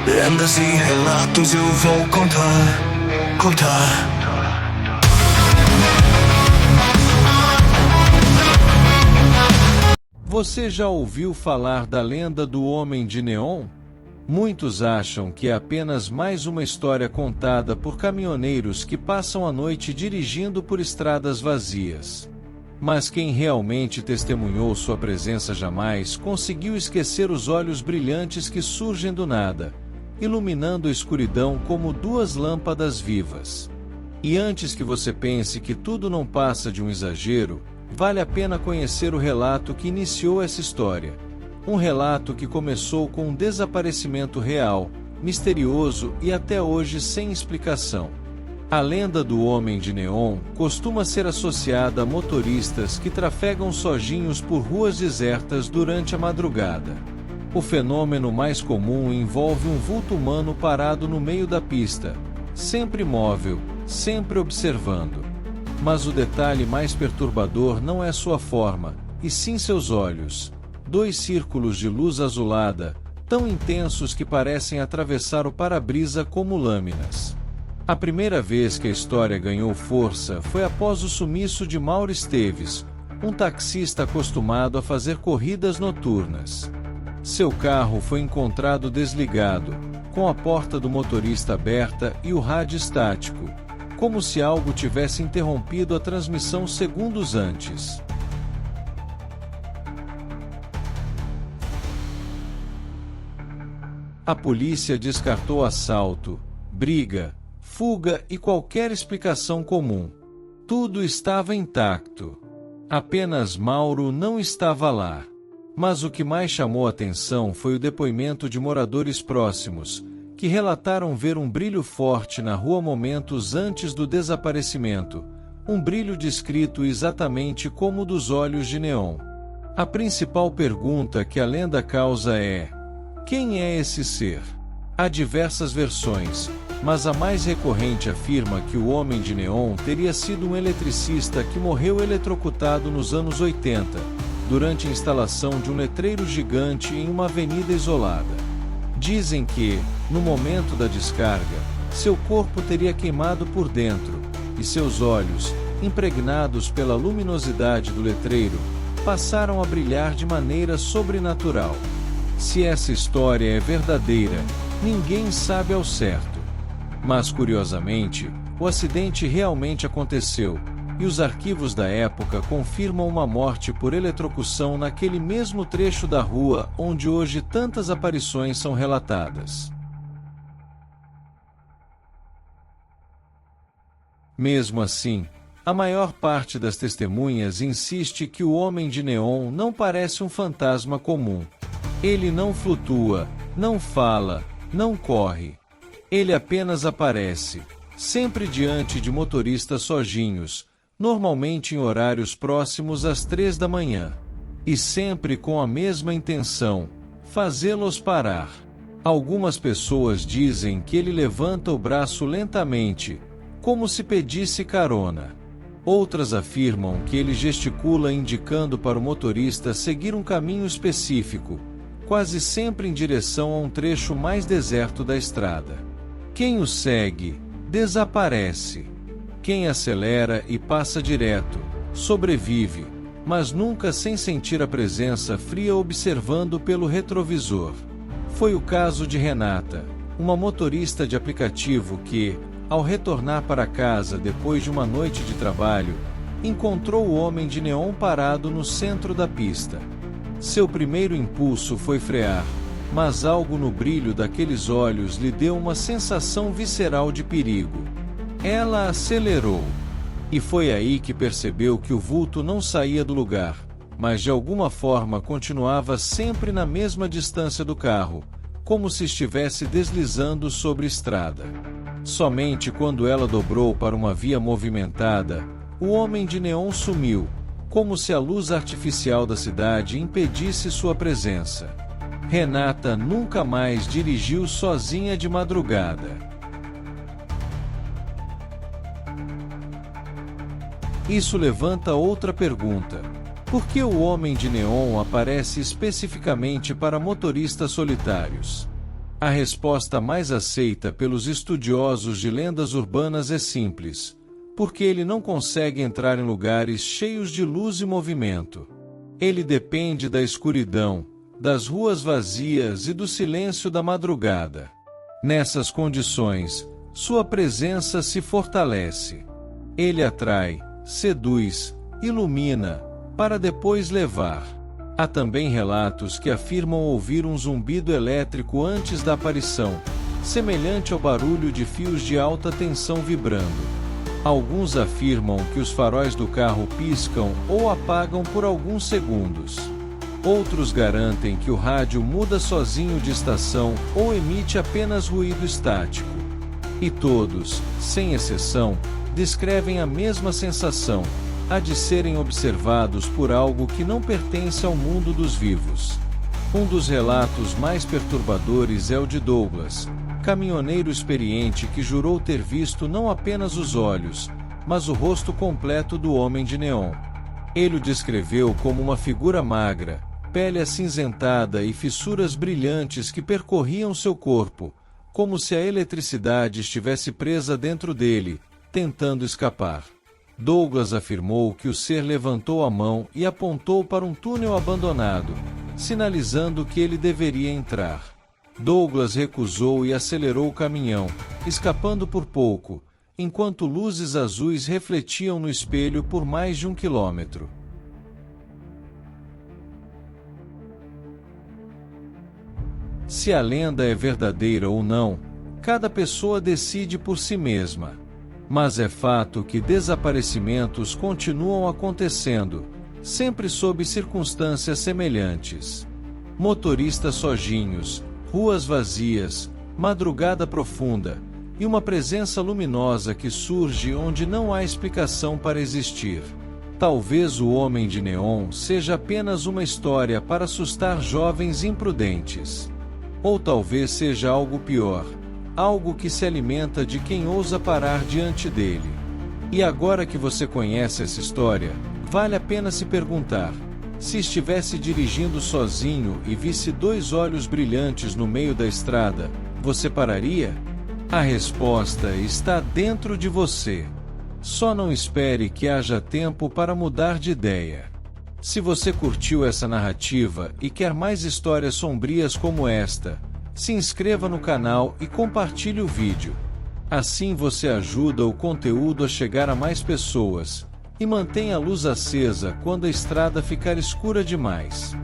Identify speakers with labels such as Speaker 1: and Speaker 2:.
Speaker 1: Lendas e relatos eu vou contar.
Speaker 2: Você já ouviu falar da lenda do Homem de Neon? Muitos acham que é apenas mais uma história contada por caminhoneiros que passam a noite dirigindo por estradas vazias. Mas quem realmente testemunhou sua presença jamais conseguiu esquecer os olhos brilhantes que surgem do nada, iluminando a escuridão como duas lâmpadas vivas. E antes que você pense que tudo não passa de um exagero, vale a pena conhecer o relato que iniciou essa história. Um relato que começou com um desaparecimento real, misterioso e até hoje sem explicação. A lenda do Homem de Neon costuma ser associada a motoristas que trafegam sozinhos por ruas desertas durante a madrugada. O fenômeno mais comum envolve um vulto humano parado no meio da pista, sempre imóvel, sempre observando. Mas o detalhe mais perturbador não é sua forma, e sim seus olhos. Dois círculos de luz azulada, tão intensos que parecem atravessar o para-brisa como lâminas. A primeira vez que a história ganhou força foi após o sumiço de Mauro Esteves, um taxista acostumado a fazer corridas noturnas. Seu carro foi encontrado desligado, com a porta do motorista aberta e o rádio estático, como se algo tivesse interrompido a transmissão segundos antes. A polícia descartou assalto, briga, fuga e qualquer explicação comum. Tudo estava intacto. Apenas Mauro não estava lá. Mas o que mais chamou a atenção foi o depoimento de moradores próximos, que relataram ver um brilho forte na rua momentos antes do desaparecimento, um brilho descrito exatamente como o dos olhos de Neon. A principal pergunta que a lenda causa é: quem é esse ser? Há diversas versões, mas a mais recorrente afirma que o Homem de Neon teria sido um eletricista que morreu eletrocutado nos anos 80, durante a instalação de um letreiro gigante em uma avenida isolada. Dizem que, no momento da descarga, seu corpo teria queimado por dentro, e seus olhos, impregnados pela luminosidade do letreiro, passaram a brilhar de maneira sobrenatural. Se essa história é verdadeira, ninguém sabe ao certo. Mas, curiosamente, o acidente realmente aconteceu, e os arquivos da época confirmam uma morte por eletrocução naquele mesmo trecho da rua onde hoje tantas aparições são relatadas. Mesmo assim, a maior parte das testemunhas insiste que o Homem de Neon não parece um fantasma comum. Ele não flutua, não fala, não corre. Ele apenas aparece, sempre diante de motoristas sozinhos, normalmente em horários próximos às 3 da manhã. E sempre com a mesma intenção: fazê-los parar. Algumas pessoas dizem que ele levanta o braço lentamente, como se pedisse carona. Outras afirmam que ele gesticula indicando para o motorista seguir um caminho específico, quase sempre em direção a um trecho mais deserto da estrada. Quem o segue, desaparece. Quem acelera e passa direto, sobrevive, mas nunca sem sentir a presença fria observando pelo retrovisor. Foi o caso de Renata, uma motorista de aplicativo que, ao retornar para casa depois de uma noite de trabalho, encontrou o Homem de Neon parado no centro da pista. Seu primeiro impulso foi frear, mas algo no brilho daqueles olhos lhe deu uma sensação visceral de perigo. Ela acelerou. E foi aí que percebeu que o vulto não saía do lugar, mas de alguma forma continuava sempre na mesma distância do carro, como se estivesse deslizando sobre estrada. Somente quando ela dobrou para uma via movimentada, o Homem de Neon sumiu, como se a luz artificial da cidade impedisse sua presença. Renata nunca mais dirigiu sozinha de madrugada. Isso levanta outra pergunta: por que o Homem de Neon aparece especificamente para motoristas solitários? A resposta mais aceita pelos estudiosos de lendas urbanas é simples: porque ele não consegue entrar em lugares cheios de luz e movimento. Ele depende da escuridão, das ruas vazias e do silêncio da madrugada. Nessas condições, sua presença se fortalece. Ele atrai, seduz, ilumina, para depois levar. Há também relatos que afirmam ouvir um zumbido elétrico antes da aparição, semelhante ao barulho de fios de alta tensão vibrando. Alguns afirmam que os faróis do carro piscam ou apagam por alguns segundos. Outros garantem que o rádio muda sozinho de estação ou emite apenas ruído estático. E todos, sem exceção, descrevem a mesma sensação, a de serem observados por algo que não pertence ao mundo dos vivos. Um dos relatos mais perturbadores é o de Douglas, caminhoneiro experiente que jurou ter visto não apenas os olhos, mas o rosto completo do homem de neon. Ele o descreveu como uma figura magra, pele acinzentada e fissuras brilhantes que percorriam seu corpo, como se a eletricidade estivesse presa dentro dele, tentando escapar. Douglas afirmou que o ser levantou a mão e apontou para um túnel abandonado, sinalizando que ele deveria entrar. Douglas recusou e acelerou o caminhão, escapando por pouco, enquanto luzes azuis refletiam no espelho por mais de 1 quilômetro. Se a lenda é verdadeira ou não, cada pessoa decide por si mesma. Mas é fato que desaparecimentos continuam acontecendo, sempre sob circunstâncias semelhantes. Motoristas sozinhos, ruas vazias, madrugada profunda, e uma presença luminosa que surge onde não há explicação para existir. Talvez o Homem de Neon seja apenas uma história para assustar jovens imprudentes. Ou talvez seja algo pior, algo que se alimenta de quem ousa parar diante dele. E agora que você conhece essa história, vale a pena se perguntar: se estivesse dirigindo sozinho e visse 2 olhos brilhantes no meio da estrada, você pararia? A resposta está dentro de você. Só não espere que haja tempo para mudar de ideia. Se você curtiu essa narrativa e quer mais histórias sombrias como esta, se inscreva no canal e compartilhe o vídeo. Assim você ajuda o conteúdo a chegar a mais pessoas. E mantenha a luz acesa quando a estrada ficar escura demais.